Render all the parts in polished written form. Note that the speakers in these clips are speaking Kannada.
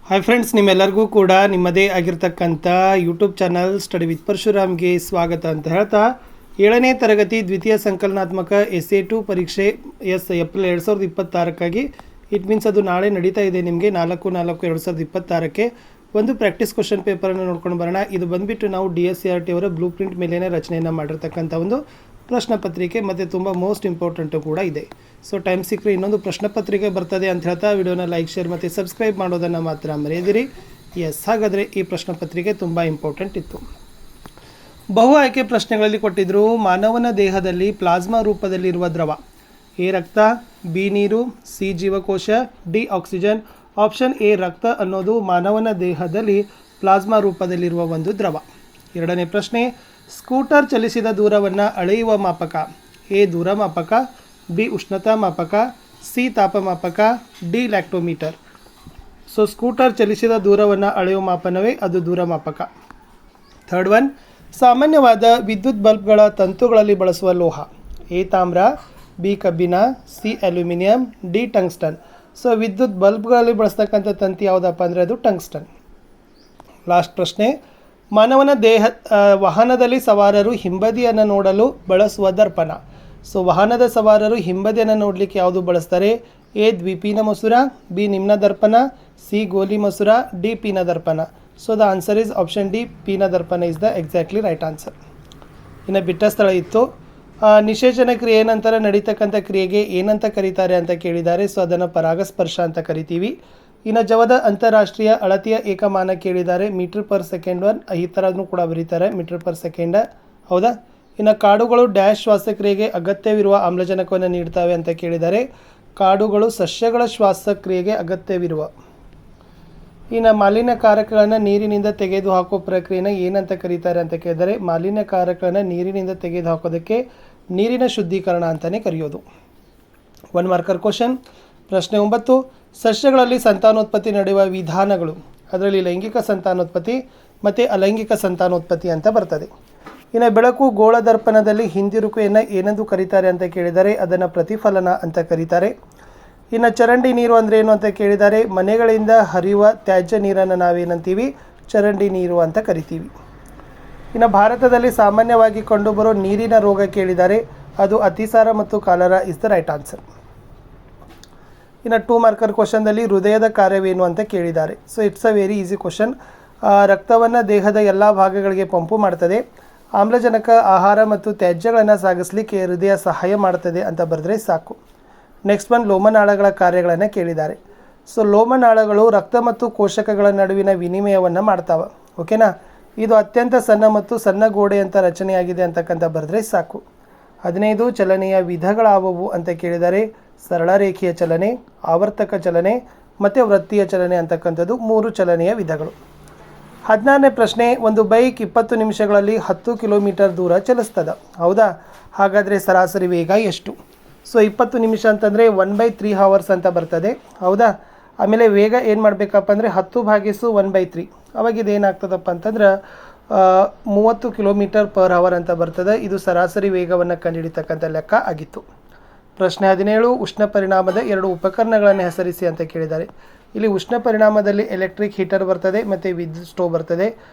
ಹಾಯ್ ಫ್ರೆಂಡ್ಸ್, ನಿಮ್ಮೆಲ್ಲರಿಗೂ ಕೂಡ ನಿಮ್ಮದೇ ಆಗಿರ್ತಕ್ಕಂಥ ಯೂಟ್ಯೂಬ್ ಚಾನಲ್ ಸ್ಟಡಿ ವಿತ್ ಪರಶುರಾಮ್ಗೆ ಸ್ವಾಗತ ಅಂತ ಹೇಳ್ತಾ 7ನೇ ತರಗತಿ ದ್ವಿತೀಯ ಸಂಕಲನಾತ್ಮಕ SA2 ಪರೀಕ್ಷೆ ಏಪ್ರಿಲ್ 2026ಕ್ಕಾಗಿ ಇಟ್ ಮೀನ್ಸ್ ಅದು ನಾಳೆ ನಡೀತಾ ಇದೆ. ನಿಮಗೆ 4/4/2026ಕ್ಕೆ ಒಂದು ಪ್ರಾಕ್ಟೀಸ್ ಕ್ವಶನ್ ಪೇಪರನ್ನು ನೋಡ್ಕೊಂಡು ಬರೋಣ. ಇದು ಬಂದುಬಿಟ್ಟು ನಾವು DSCRT ಅವರ ಬ್ಲೂ ಪ್ರಿಂಟ್ ಮೇಲೇ ರಚನೆಯನ್ನು ಮಾಡಿರ್ತಕ್ಕಂಥ ಒಂದು ಪ್ರಶ್ನೆ ಪತ್ರಿಕೆ ಮತ್ತು ತುಂಬ ಮೋಸ್ಟ್ ಇಂಪಾರ್ಟೆಂಟು ಕೂಡ ಇದೆ. ಸೊ ಟೈಮ್ ಸಿಕ್ಕರೆ ಇನ್ನೊಂದು ಪ್ರಶ್ನೆ ಪತ್ರಿಕೆ ಬರ್ತದೆ ಅಂತ ಹೇಳ್ತಾ ವಿಡಿಯೋನ ಲೈಕ್, ಶೇರ್ ಮತ್ತು ಸಬ್ಸ್ಕ್ರೈಬ್ ಮಾಡೋದನ್ನು ಮಾತ್ರ ಮರೆಯದಿರಿ. ಹಾಗಾದರೆ ಈ ಪ್ರಶ್ನೆ ಪತ್ರಿಕೆ ತುಂಬ ಇಂಪಾರ್ಟೆಂಟ್ ಇತ್ತು. ಬಹು ಆಯ್ಕೆ ಪ್ರಶ್ನೆಗಳಲ್ಲಿ ಕೊಟ್ಟಿದ್ದರು. ಮಾನವನ ದೇಹದಲ್ಲಿ ಪ್ಲಾಸ್ಮಾ ರೂಪದಲ್ಲಿರುವ ದ್ರವ: ಎ ರಕ್ತ, ಬಿ ನೀರು, ಸಿ ಜೀವಕೋಶ, ಡಿ ಆಕ್ಸಿಜನ್. ಆಪ್ಷನ್ ಎ ರಕ್ತ ಅನ್ನೋದು ಮಾನವನ ದೇಹದಲ್ಲಿ ಪ್ಲಾಸ್ಮಾ ರೂಪದಲ್ಲಿರುವ ಒಂದು ದ್ರವ. ಎರಡನೇ ಪ್ರಶ್ನೆ, ಸ್ಕೂಟರ್ ಚಲಿಸಿದ ದೂರವನ್ನು ಅಳೆಯುವ ಮಾಪಕ: ಎ ದೂರ ಮಾಪಕ, ಬಿ ಉಷ್ಣತಾ ಮಾಪಕ, ಸಿ ತಾಪಮಾಪಕ, ಡಿ ಲ್ಯಾಕ್ಟೋಮೀಟರ್. ಸೊ ಸ್ಕೂಟರ್ ಚಲಿಸಿದ ದೂರವನ್ನು ಅಳೆಯುವ ಮಾಪನವೇ ಅದು ದೂರ ಮಾಪಕ. ಥರ್ಡ್ ಒನ್, ಸಾಮಾನ್ಯವಾದ ವಿದ್ಯುತ್ ಬಲ್ಬ್ಗಳ ತಂತುಗಳಲ್ಲಿ ಬಳಸುವ ಲೋಹ: ಎ ತಾಮ್ರ, ಬಿ ಕಬ್ಬಿಣ, C aluminium, D tungsten. So ವಿದ್ಯುತ್ ಬಲ್ಬ್ಗಳಲ್ಲಿ ಬಳಸ್ತಕ್ಕಂಥ ತಂತಿ ಯಾವುದಪ್ಪ ಅಂದರೆ ಅದು ಟಂಗ್ಸ್ಟನ್. ಲಾಸ್ಟ್ ಪ್ರಶ್ನೆ, ಮಾನವನ ವಾಹನದಲ್ಲಿ ಸವಾರರು ಹಿಂಬದಿಯನ್ನು ನೋಡಲು ಬಳಸುವ ದರ್ಪಣ. ಸೊ ವಾಹನದ ಸವಾರರು ಹಿಂಬದಿಯನ್ನು ನೋಡಲಿಕ್ಕೆ ಯಾವುದು ಬಳಸ್ತಾರೆ? ಎ ದ್ವಿಪೀನ ಮಸೂರ, ಬಿ ನಿಮ್ನ ದರ್ಪಣ, ಸಿ ಗೋಲಿ ಮಸೂರ, ಡಿ ಪೀನ ದರ್ಪಣ. So the answer is option D, ಪೀನ ದರ್ಪಣ is the exactly right answer. ಇನ್ನು ಬಿಟ್ಟ ಸ್ಥಳ ಇತ್ತು. ನಿಷೇಚನ ಕ್ರಿಯೆ ನಂತರ ನಡೀತಕ್ಕಂಥ ಕ್ರಿಯೆಗೆ ಏನಂತ ಕರೀತಾರೆ ಅಂತ ಕೇಳಿದ್ದಾರೆ. ಸೊ ಅದನ್ನು ಪರಾಗಸ್ಪರ್ಶ ಅಂತ ಕರಿತೀವಿ. ಇನ್ನು ಜವದ ಅಂತಾರಾಷ್ಟ್ರೀಯ ಅಳತೆಯ ಏಕಮಾನ ಕೇಳಿದ್ದಾರೆ, ಮೀಟರ್ ಪರ್ ಸೆಕೆಂಡ್. ಈ ಥರನೂ ಕೂಡ ಬರೀತಾರೆ, ಮೀಟರ್ ಪರ್ ಸೆಕೆಂಡ್. ಹೌದಾ? ಇನ್ನು ಕಾಡುಗಳು ಡ್ಯಾಶ್ ಶ್ವಾಸಕ್ರಿಯೆಗೆ ಅಗತ್ಯವಿರುವ ಆಮ್ಲಜನಕವನ್ನು ನೀಡ್ತವೆ ಅಂತ ಕೇಳಿದ್ದಾರೆ. ಕಾಡುಗಳು ಸಸ್ಯಗಳ ಶ್ವಾಸಕ್ರಿಯೆಗೆ ಅಗತ್ಯವಿರುವ. ಇನ್ನು ಮಾಲಿನ್ಯಕಾರಕಗಳನ್ನು ನೀರಿನಿಂದ ತೆಗೆದುಹಾಕುವ ಪ್ರಕ್ರಿಯೆನ ಏನಂತ ಕರೀತಾರೆ ಅಂತ ಕೇಳಿದರೆ, ಮಾಲಿನ್ಯಕಾರಕಗಳನ್ನು ನೀರಿನಿಂದ ತೆಗೆದುಹಾಕೋದಕ್ಕೆ ನೀರಿನ ಶುದ್ಧೀಕರಣ ಅಂತಲೇ ಕರೆಯೋದು. 1 ಮಾರ್ಕರ್ ಕ್ವಶನ್. ಪ್ರಶ್ನೆ 9, ಸಸ್ಯಗಳಲ್ಲಿ ಸಂತಾನೋತ್ಪತ್ತಿ ನಡೆಯುವ ವಿಧಾನಗಳು. ಅದರಲ್ಲಿ ಲೈಂಗಿಕ ಸಂತಾನೋತ್ಪತ್ತಿ ಮತ್ತು ಅಲೈಂಗಿಕ ಸಂತಾನೋತ್ಪತ್ತಿ ಅಂತ ಬರ್ತದೆ. ಇನ್ನು ಬೆಳಕು ಗೋಳದರ್ಪಣದಲ್ಲಿ ಹಿಂದಿರುಗುವಿಕೆಯನ್ನು ಏನೆಂದು ಕರೀತಾರೆ ಅಂತ ಕೇಳಿದರೆ, ಅದನ್ನು ಪ್ರತಿಫಲನ ಅಂತ ಕರೀತಾರೆ. ಇನ್ನು ಚರಂಡಿ ನೀರು ಅಂದರೆ ಏನು ಅಂತ ಕೇಳಿದ್ದಾರೆ, ಮನೆಗಳಿಂದ ಹರಿಯುವ ತ್ಯಾಜ್ಯ ನೀರನ್ನು ನಾವೇನಂತೀವಿ? ಚರಂಡಿ ನೀರು ಅಂತ ಕರಿತೀವಿ. ಇನ್ನು ಭಾರತದಲ್ಲಿ ಸಾಮಾನ್ಯವಾಗಿ ಕಂಡುಬರೋ ನೀರಿನ ರೋಗ ಕೇಳಿದ್ದಾರೆ, ಅದು ಅತಿಸಾರ ಮತ್ತು cholera is the right answer. ಇನ್ನು 2 ಮಾರ್ಕರ್ ಕ್ವಶನ್ದಲ್ಲಿ ಹೃದಯದ ಕಾರ್ಯವೇನು ಅಂತ ಕೇಳಿದ್ದಾರೆ. So it's a very easy question. ರಕ್ತವನ್ನು ದೇಹದ ಎಲ್ಲ ಭಾಗಗಳಿಗೆ ಪಂಪು ಮಾಡ್ತದೆ. ಆಮ್ಲಜನಕ, ಆಹಾರ ಮತ್ತು ತ್ಯಾಜ್ಯಗಳನ್ನು ಸಾಗಿಸಲಿಕ್ಕೆ ಹೃದಯ ಸಹಾಯ ಮಾಡ್ತದೆ ಅಂತ ಬರೆದ್ರೆ ಸಾಕು. ನೆಕ್ಸ್ಟ್ ಒನ್, ಲೋಮನಾಳಗಳ ಕಾರ್ಯಗಳನ್ನು ಕೇಳಿದ್ದಾರೆ. ಸೊ ಲೋಮನಾಳಗಳು ರಕ್ತ ಮತ್ತು ಕೋಶಕಗಳ ನಡುವಿನ ವಿನಿಮಯವನ್ನು ಮಾಡ್ತಾವೆ. ಓಕೆನಾ? ಇದು ಅತ್ಯಂತ ಸಣ್ಣ ಮತ್ತು ಸಣ್ಣ ಗೋಡೆಯಂಥ ರಚನೆಯಾಗಿದೆ ಅಂತಕ್ಕಂಥ ಬರೆದ್ರೆ ಸಾಕು. 15, ಚಲನೆಯ ವಿಧಗಳಾವವು ಅಂತ ಕೇಳಿದ್ದಾರೆ. ಸರಳ ರೇಖೆಯ ಚಲನೆ, ಆವರ್ತಕ ಚಲನೆ ಮತ್ತು ವೃತ್ತೀಯ ಚಲನೆ ಅಂತಕ್ಕಂಥದ್ದು 3 ಚಲನೆಯ ವಿಧಗಳು. 16ನೇ ಪ್ರಶ್ನೆ, ಒಂದು ಬೈಕ್ 20 ನಿಮಿಷಗಳಲ್ಲಿ 10 ಕಿಲೋಮೀಟರ್ ದೂರ ಚಲಿಸ್ತದೆ. ಹೌದಾ? ಹಾಗಾದರೆ ಸರಾಸರಿ ವೇಗ ಎಷ್ಟು? ಸೊ 20 ನಿಮಿಷ ಅಂತಂದರೆ 1/3 hours ಅಂತ ಬರ್ತದೆ. ಹೌದಾ? ಆಮೇಲೆ ವೇಗ ಏನು ಮಾಡಬೇಕಪ್ಪ ಅಂದರೆ 10/1/3. ಅವಾಗ ಇದು ಏನಾಗ್ತದಪ್ಪ ಅಂತಂದ್ರೆ 30 ಕಿಲೋಮೀಟರ್ ಪರ್ ಅವರ್ ಅಂತ ಬರ್ತದೆ. ಇದು ಸರಾಸರಿ ವೇಗವನ್ನು ಕಂಡುಹಿಡಿತಕ್ಕಂಥ ಲೆಕ್ಕ ಆಗಿತ್ತು. ಪ್ರಶ್ನೆ 17, ಉಷ್ಣ ಪರಿಣಾಮದ 2 ಉಪಕರಣಗಳನ್ನು ಹೆಸರಿಸಿ ಅಂತ ಕೇಳಿದ್ದಾರೆ. ಇಲ್ಲಿ ಉಷ್ಣ ಪರಿಣಾಮದಲ್ಲಿ ಎಲೆಕ್ಟ್ರಿಕ್ ಹೀಟರ್ ಬರ್ತದೆ ಮತ್ತು ವಿದ್ಯುತ್ ಸ್ಟೋವ್ ಬರ್ತದೆ.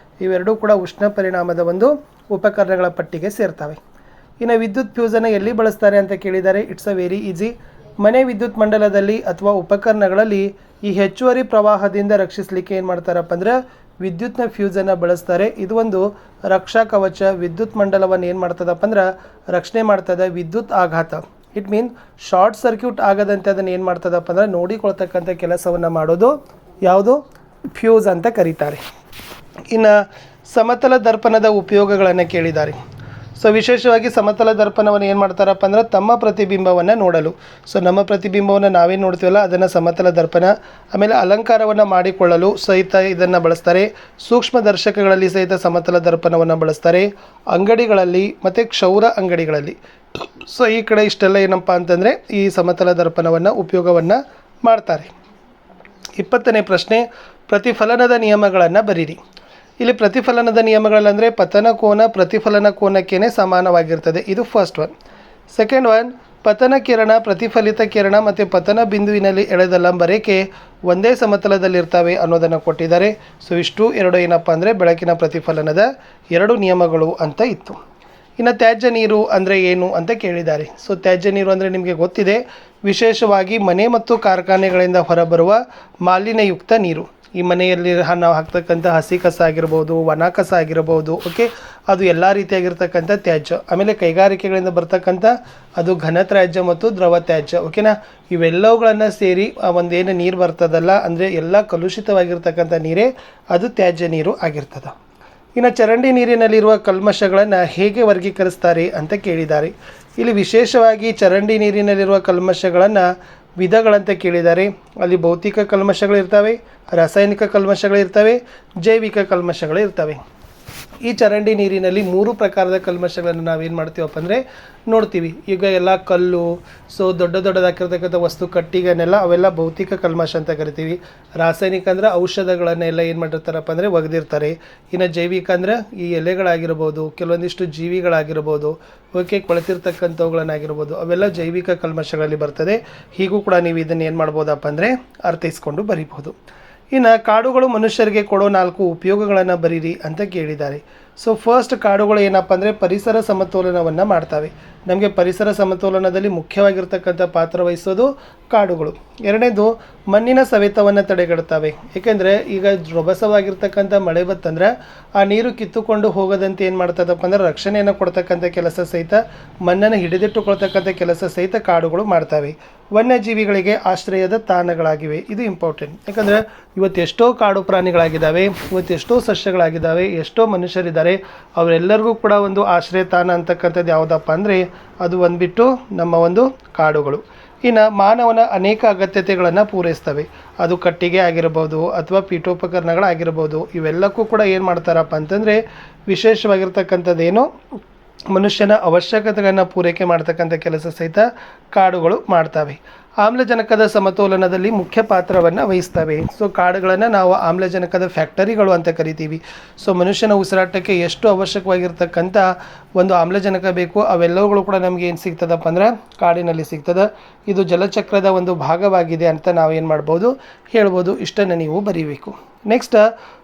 ಇವೆರಡೂ ಕೂಡ ಉಷ್ಣ ಪರಿಣಾಮದ ಒಂದು ಉಪಕರಣಗಳ ಪಟ್ಟಿಗೆ ಸೇರ್ತವೆ. ಇನ್ನು ವಿದ್ಯುತ್ ಫ್ಯೂಸನ್ನು ಎಲ್ಲಿ ಬಳಸ್ತಾರೆ ಅಂತ ಕೇಳಿದ್ದಾರೆ. It's a very easy. ಮನೆ ವಿದ್ಯುತ್ ಮಂಡಲದಲ್ಲಿ ಅಥವಾ ಉಪಕರಣಗಳಲ್ಲಿ ಈ ಹೆಚ್ಚುವರಿ ಪ್ರವಾಹದಿಂದ ರಕ್ಷಿಸಲಿಕ್ಕೆ ಏನು ಮಾಡ್ತಾರಪ್ಪ ಅಂದರೆ ವಿದ್ಯುತ್ನ ಫ್ಯೂಸನ್ನು ಬಳಸ್ತಾರೆ. ಇದು ಒಂದು ರಕ್ಷಾ ಕವಚ. ವಿದ್ಯುತ್ ಮಂಡಲವನ್ನು ಏನು ಮಾಡ್ತದಪ್ಪ ಅಂದ್ರೆ ರಕ್ಷಣೆ ಮಾಡ್ತದೆ ವಿದ್ಯುತ್ ಆಘಾತ. ಇಟ್ ಮೀನ್ ಶಾರ್ಟ್ ಸರ್ಕ್ಯೂಟ್ ಆಗದಂತೆ ಅದನ್ನು ಏನು ಮಾಡ್ತದಪ್ಪ ಅಂದರೆ ನೋಡಿಕೊಳ್ತಕ್ಕಂಥ ಕೆಲಸವನ್ನು ಮಾಡೋದು ಯಾವುದು? ಫ್ಯೂಸ್ ಅಂತ ಕರೀತಾರೆ. ಇನ್ನು ಸಮತಲ ದರ್ಪಣದ ಉಪಯೋಗಗಳನ್ನು ಕೇಳಿದ್ದಾರೆ. ಸೊ ವಿಶೇಷವಾಗಿ ಸಮತಲ ದರ್ಪಣವನ್ನು ಏನು ಮಾಡ್ತಾರಪ್ಪ ಅಂದ್ರೆ ತಮ್ಮ ಪ್ರತಿಬಿಂಬವನ್ನು ನೋಡಲು. ಸೊ ನಮ್ಮ ಪ್ರತಿಬಿಂಬವನ್ನು ನಾವೇ ನೋಡ್ತೀವಲ್ಲ, ಅದನ್ನು ಸಮತಲ ದರ್ಪಣ. ಆಮೇಲೆ ಅಲಂಕಾರವನ್ನು ಮಾಡಿಕೊಳ್ಳಲು ಸಹಿತ ಇದನ್ನು ಬಳಸ್ತಾರೆ. ಸೂಕ್ಷ್ಮ ದರ್ಶಕಗಳಲ್ಲಿ ಸಹಿತ ಸಮತಲ ದರ್ಪಣವನ್ನು ಬಳಸ್ತಾರೆ. ಅಂಗಡಿಗಳಲ್ಲಿ ಮತ್ತು ಕ್ಷೌರ ಅಂಗಡಿಗಳಲ್ಲಿ. ಸೊ ಈ ಕಡೆ ಇಷ್ಟೆಲ್ಲ ಏನಪ್ಪ ಅಂತಂದರೆ ಈ ಸಮತಲ ದರ್ಪಣವನ್ನು ಉಪಯೋಗವನ್ನು ಮಾಡ್ತಾರೆ. 20ನೇ ಪ್ರಶ್ನೆ, ಪ್ರತಿಫಲನದ ನಿಯಮಗಳನ್ನು ಬರೀರಿ. ಇಲ್ಲಿ ಪ್ರತಿಫಲನದ ನಿಯಮಗಳಂದರೆ ಪತನ ಕೋನ ಪ್ರತಿಫಲನ ಕೋನಕ್ಕೇ ಸಮಾನವಾಗಿರ್ತದೆ. ಇದು ಫಸ್ಟ್ ಒನ್. ಸೆಕೆಂಡ್ ಒನ್, ಪತನ ಕಿರಣ, ಪ್ರತಿಫಲಿತ ಕಿರಣ ಮತ್ತು ಪತನ ಬಿಂದುವಿನಲ್ಲಿ ಎಳೆದ ಲಂಬ ರೇಖೆ ಒಂದೇ ಸಮತಲದಲ್ಲಿರ್ತವೆ ಅನ್ನೋದನ್ನು ಕೊಟ್ಟಿದ್ದಾರೆ. ಸೊ ಇಷ್ಟು ಎರಡು ಏನಪ್ಪ ಅಂದರೆ ಬೆಳಕಿನ ಪ್ರತಿಫಲನದ ಎರಡು ನಿಯಮಗಳು ಅಂತ ಇತ್ತು. ಇನ್ನು ತ್ಯಾಜ್ಯ ನೀರು ಅಂದರೆ ಏನು ಅಂತ ಕೇಳಿದ್ದಾರೆ. ಸೊ ತ್ಯಾಜ್ಯ ನೀರು ಅಂದರೆ ನಿಮಗೆ ಗೊತ್ತಿದೆ, ವಿಶೇಷವಾಗಿ ಮನೆ ಮತ್ತು ಕಾರ್ಖಾನೆಗಳಿಂದ ಹೊರಬರುವ ಮಾಲಿನ್ಯಯುಕ್ತ ನೀರು. ಈ ಮನೆಯಲ್ಲಿ ನಾವು ಹಾಕ್ತಕ್ಕಂಥ ಹಸಿ ಕಸ ಆಗಿರ್ಬೋದು, ಒಣ ಕಸ ಆಗಿರ್ಬೋದು, ಓಕೆ, ಅದು ಎಲ್ಲ ರೀತಿಯಾಗಿರ್ತಕ್ಕಂಥ ತ್ಯಾಜ್ಯ. ಆಮೇಲೆ ಕೈಗಾರಿಕೆಗಳಿಂದ ಬರ್ತಕ್ಕಂಥ ಅದು ಘನ ತ್ಯಾಜ್ಯ ಮತ್ತು ದ್ರವ ತ್ಯಾಜ್ಯ, ಓಕೆನಾ. ಇವೆಲ್ಲವುಗಳನ್ನು ಸೇರಿ ಒಂದೇನು ನೀರು ಬರ್ತದಲ್ಲ, ಅಂದರೆ ಎಲ್ಲ ಕಲುಷಿತವಾಗಿರ್ತಕ್ಕಂಥ ನೀರೇ ಅದು ತ್ಯಾಜ್ಯ ನೀರು ಆಗಿರ್ತದೆ. ಇನ್ನು ಚರಂಡಿ ನೀರಿನಲ್ಲಿರುವ ಕಲ್ಮಶಗಳನ್ನು ಹೇಗೆ ವರ್ಗೀಕರಿಸ್ತಾರೆ ಅಂತ ಕೇಳಿದ್ದಾರೆ. ಇಲ್ಲಿ ವಿಶೇಷವಾಗಿ ಚರಂಡಿ ನೀರಿನಲ್ಲಿರುವ ಕಲ್ಮಶಗಳನ್ನು ವಿಧಗಳಂತ ಕೇಳಿದ್ದಾರೆ. ಅಲ್ಲಿ ಭೌತಿಕ ಕಲ್ಮಶಗಳಿರ್ತವೆ, ರಾಸಾಯನಿಕ ಕಲ್ಮಶಗಳಿರ್ತವೆ, ಜೈವಿಕ ಕಲ್ಮಶಗಳಿರ್ತವೆ. ಈ ಚರಂಡಿ ನೀರಿನಲ್ಲಿ 3 ಪ್ರಕಾರದ ಕಲ್ಮಶಗಳನ್ನು ನಾವೇನು ಮಾಡ್ತೀವಪ್ಪ ಅಂದರೆ ನೋಡ್ತೀವಿ. ಈಗ ಎಲ್ಲ ಕಲ್ಲು, ಸೊ ದೊಡ್ಡದಾಗಿರ್ತಕ್ಕಂಥ ವಸ್ತು ಕಟ್ಟಿಗೆನೆಲ್ಲ ಅವೆಲ್ಲ ಭೌತಿಕ ಕಲ್ಮಶ ಅಂತ ಕರಿತೀವಿ. ರಾಸಾಯನಿಕ ಅಂದರೆ ಔಷಧಗಳನ್ನೆಲ್ಲ ಏನು ಮಾಡಿರ್ತಾರಪ್ಪ ಅಂದರೆ ಒಗೆದಿರ್ತಾರೆ. ಇನ್ನು ಜೈವಿಕ ಅಂದರೆ ಈ ಎಲೆಗಳಾಗಿರ್ಬೋದು, ಕೆಲವೊಂದಿಷ್ಟು ಜೀವಿಗಳಾಗಿರ್ಬೋದು, ಓಕೆ, ಕೊಳೆತಿರ್ತಕ್ಕಂಥವುಗಳನ್ನಾಗಿರ್ಬೋದು, ಅವೆಲ್ಲ ಜೈವಿಕ ಕಲ್ಮಶಗಳಲ್ಲಿ ಬರ್ತದೆ. ಹೀಗೂ ಕೂಡ ನೀವು ಇದನ್ನು ಏನು ಮಾಡ್ಬೋದಪ್ಪ ಅಂದರೆ ಅರ್ಥೈಸ್ಕೊಂಡು ಬರಿಬೋದು. ಇನ್ನು ಕಾಡುಗಳು ಮನುಷ್ಯರಿಗೆ ಕೊಡೋ 4 ಉಪಯೋಗಗಳನ್ನು ಬರೀರಿ ಅಂತ ಕೇಳಿದ್ದಾರೆ. ಸೊ ಫಸ್ಟ್, ಕಾಡುಗಳು ಏನಪ್ಪ ಅಂದರೆ ಪರಿಸರ ಸಮತೋಲನವನ್ನು ಮಾಡ್ತವೆ. ನಮಗೆ ಪರಿಸರ ಸಮತೋಲನದಲ್ಲಿ ಮುಖ್ಯವಾಗಿರ್ತಕ್ಕಂಥ ಪಾತ್ರ ವಹಿಸೋದು ಕಾಡುಗಳು. ಎರಡನೇದು, ಮಣ್ಣಿನ ಸವೆತವನ್ನು ತಡೆಗಟ್ತವೆ. ಏಕೆಂದರೆ ಈಗ ರಭಸವಾಗಿರ್ತಕ್ಕಂಥ ಮಳೆ ಬತ್ತಂದ್ರೆ ಆ ನೀರು ಕಿತ್ತುಕೊಂಡು ಹೋಗದಂತೆ ಏನು ಮಾಡ್ತದಪ್ಪ ಅಂದರೆ ರಕ್ಷಣೆಯನ್ನು ಕೊಡ್ತಕ್ಕಂಥ ಕೆಲಸ ಸಹಿತ, ಮಣ್ಣನ್ನು ಹಿಡಿದಿಟ್ಟುಕೊಳ್ತಕ್ಕಂಥ ಕೆಲಸ ಸಹಿತ ಕಾಡುಗಳು ಮಾಡ್ತವೆ. ವನ್ಯಜೀವಿಗಳಿಗೆ ಆಶ್ರಯದ ತಾಣಗಳಾಗಿವೆ. ಇದು ಇಂಪಾರ್ಟೆಂಟ್. ಯಾಕಂದರೆ ಇವತ್ತು ಎಷ್ಟೋ ಕಾಡು ಪ್ರಾಣಿಗಳಾಗಿದ್ದಾವೆ, ಇವತ್ತು ಎಷ್ಟೋ ಸಸ್ಯಗಳಾಗಿದ್ದಾವೆ, ಎಷ್ಟೋ ಮನುಷ್ಯರಿದ್ದಾರೆ. ಅವರೆಲ್ಲರಿಗೂ ಕೂಡ ಒಂದು ಆಶ್ರಯ ತಾಣ ಅಂತಕ್ಕಂಥದ್ದು ಯಾವುದಪ್ಪ ಅಂದರೆ ಅದು ಬಂದುಬಿಟ್ಟು ನಮ್ಮ ಒಂದು ಕಾಡುಗಳು. ಇನ್ನು ಮಾನವನ ಅನೇಕ ಅಗತ್ಯತೆಗಳನ್ನು ಪೂರೈಸ್ತವೆ. ಅದು ಕಟ್ಟಿಗೆ ಆಗಿರ್ಬೋದು ಅಥವಾ ಪೀಠೋಪಕರಣಗಳಾಗಿರ್ಬೋದು. ಇವೆಲ್ಲಕ್ಕೂ ಕೂಡ ಏನು ಮಾಡ್ತಾರಪ್ಪ ಅಂತಂದರೆ ವಿಶೇಷವಾಗಿರ್ತಕ್ಕಂಥದ್ದೇನು ಮನುಷ್ಯನ ಅವಶ್ಯಕತೆಗಳನ್ನು ಪೂರೈಕೆ ಮಾಡ್ತಕ್ಕಂಥ ಕೆಲಸ ಸಹಿತ ಕಾಡುಗಳು ಮಾಡ್ತವೆ. ಆಮ್ಲಜನಕದ ಸಮತೋಲನದಲ್ಲಿ ಮುಖ್ಯ ಪಾತ್ರವನ್ನು ವಹಿಸ್ತವೆ. ಸೊ ಕಾಡುಗಳನ್ನು ನಾವು ಆಮ್ಲಜನಕದ ಫ್ಯಾಕ್ಟರಿಗಳು ಅಂತ ಕರಿತೀವಿ. ಸೊ ಮನುಷ್ಯನ ಉಸಿರಾಟಕ್ಕೆ ಎಷ್ಟು ಅವಶ್ಯಕವಾಗಿರ್ತಕ್ಕಂಥ ಒಂದು ಆಮ್ಲಜನಕ ಬೇಕು, ಅವೆಲ್ಲವುಗಳು ಕೂಡ ನಮಗೆ ಏನು ಸಿಗ್ತದಪ್ಪ ಅಂದ್ರೆ ಕಾಡಿನಲ್ಲಿ ಸಿಗ್ತದೆ. ಇದು ಜಲಚಕ್ರದ ಒಂದು ಭಾಗವಾಗಿದೆ ಅಂತ ನಾವೇನು ಮಾಡ್ಬೋದು ಹೇಳ್ಬೋದು. ಇಷ್ಟನ್ನು ನೀವು ಬರೀಬೇಕು. ನೆಕ್ಸ್ಟ್,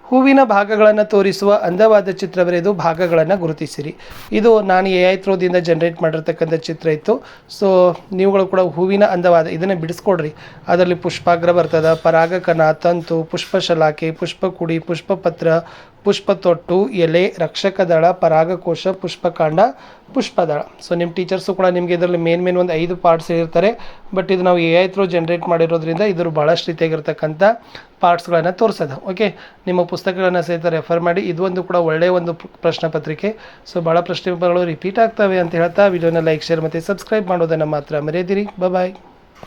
ಹೂವಿನ ಭಾಗಗಳನ್ನು ತೋರಿಸುವ ಅಂದವಾದ ಚಿತ್ರ ಬರೆದು ಭಾಗಗಳನ್ನು ಗುರುತಿಸಿರಿ. ಇದು ನಾನು AI ಥ್ರೋದಿಂದ ಜನರೇಟ್ ಮಾಡಿರ್ತಕ್ಕಂಥ ಚಿತ್ರ ಇತ್ತು. ಸೊ ನೀವುಗಳು ಕೂಡ ಹೂವಿನ ಅಂದವಾದ ಇದನ್ನು ಬಿಡಿಸ್ಕೊಡ್ರಿ. ಅದರಲ್ಲಿ ಪುಷ್ಪಾಗ್ರ ಬರ್ತದೆ, ಪರಾಗಕಣ, ತಂತು, ಪುಷ್ಪಶಲಾಕೆ, ಪುಷ್ಪಕುಡಿ, ಪುಷ್ಪಪತ್ರ, ಪುಷ್ಪತೊಟ್ಟು, ಎಲೆ, ರಕ್ಷಕದಳ, ಪರಾಗಕೋಶ, ಪುಷ್ಪಕಾಂಡ, ಪುಷ್ಪದಳ. ಸೊ ನಿಮ್ಮ ಟೀಚರ್ಸು ಕೂಡ ನಿಮಗೆ ಇದರಲ್ಲಿ ಮೇನ್ ಒಂದು 5 ಪಾರ್ಟ್ಸ್ ಹೇಳಿರ್ತಾರೆ. ಬಟ್ ಇದು ನಾವು AI ಥ್ರೂ ಜನರೇಟ್ ಮಾಡಿರೋದ್ರಿಂದ ಇದ್ರ ಭಾಳಷ್ಟು ರೀತಿಯಾಗಿರ್ತಕ್ಕಂಥ ಪಾರ್ಟ್ಸ್ಗಳನ್ನು ತೋರಿಸೋದು. ಓಕೆ, ನಿಮ್ಮ ಪುಸ್ತಕಗಳನ್ನು ಸಹಿತ ರೆಫರ್ ಮಾಡಿ. ಇದು ಒಂದು ಕೂಡ ಒಳ್ಳೆಯ ಒಂದು ಪ್ರಶ್ನೆ ಪತ್ರಿಕೆ. ಸೊ ಭಾಳ ಪ್ರಶ್ನೆ ಪೇಪರ್ಗಳು ರಿಪೀಟ್ ಆಗ್ತವೆ ಅಂತ ಹೇಳ್ತಾ ವಿಡಿಯೋನ ಲೈಕ್, ಶೇರ್ ಮತ್ತು ಸಬ್ಸ್ಕ್ರೈಬ್ ಮಾಡೋದನ್ನು ಮಾತ್ರ ಮರೆಯದಿರಿ. ಬಾಯ್.